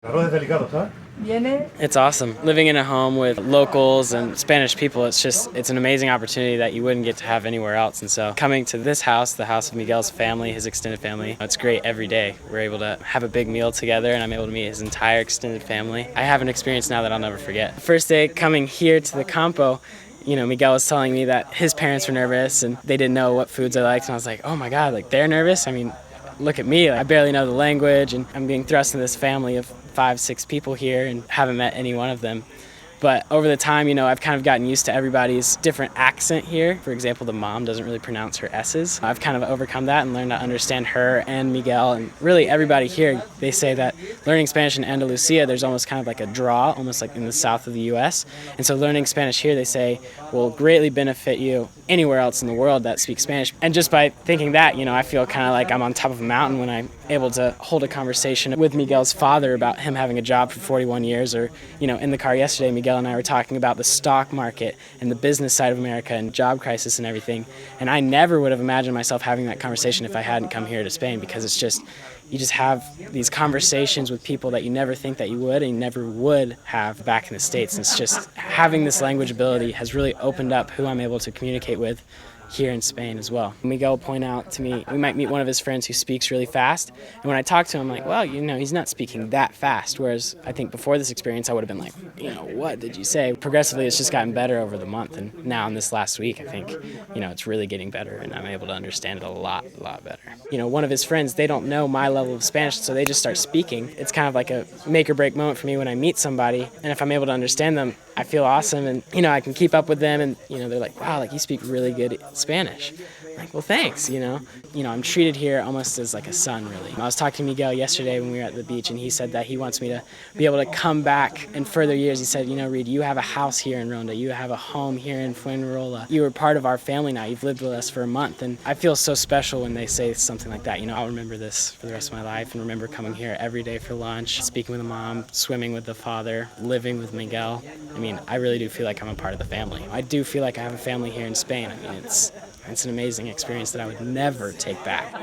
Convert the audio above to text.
It's awesome. Living in a home with locals and Spanish people, it's an amazing opportunity that you wouldn't get to have anywhere else. And so coming to this house, the house of Miguel's family, his extended family, it's great every day. We're able to have a big meal together and I'm able to meet his entire extended family. I have an experience now that I'll never forget. The first day coming here to the campo, Miguel was telling me that his parents were nervous and they didn't know what foods I liked. And I was like, oh my God, like they're nervous? I mean, look at me, I barely know the language and I'm being thrust into this family of 5-6 people here and haven't met any one of them. But over the time, I've kind of gotten used to everybody's different accent here. For example, the mom doesn't really pronounce her S's. I've kind of overcome that and learned to understand her and Miguel and really everybody here. They say that learning Spanish in Andalusia, there's almost kind of like a draw, almost like in the south of the U.S. And so learning Spanish here, they say, will greatly benefit you anywhere else in the world that speaks Spanish. And just by thinking that, I feel kind of like I'm on top of a mountain when I'm able to hold a conversation with Miguel's father about him having a job for 41 years or, in the car yesterday, Miguel and I were talking about the stock market and the business side of America and job crisis and everything. And I never would have imagined myself having that conversation if I hadn't come here to Spain, because you just have these conversations with people that you never think that you would and you never would have back in the States. And it's just having this language ability has really opened up who I'm able to communicate with here in Spain as well. Miguel will point out to me, we might meet one of his friends who speaks really fast, and when I talk to him, I'm like, well, he's not speaking that fast, whereas I think before this experience, I would have been like, what did you say? Progressively, it's just gotten better over the month, and now in this last week, I think, it's really getting better, and I'm able to understand it a lot better. One of his friends, they don't know my level of Spanish, so they just start speaking. It's kind of like a make or break moment for me when I meet somebody, and if I'm able to understand them, I feel awesome, and I can keep up with them, and they're like, wow, like you speak really good Spanish. I'm like, well, thanks. I'm treated here almost as like a son, really. I was talking to Miguel yesterday when we were at the beach, and he said that he wants me to be able to come back in further years. He said, Reed, you have a house here in Ronda, you have a home here in Fuengirola. You were part of our family now. You've lived with us for a month, and I feel so special when they say something like that. I'll remember this for the rest of my life, and remember coming here every day for lunch, speaking with the mom, swimming with the father, living with Miguel. I really do feel like I'm a part of the family. I do feel like I have a family here in Spain. It's an amazing experience that I would never take back.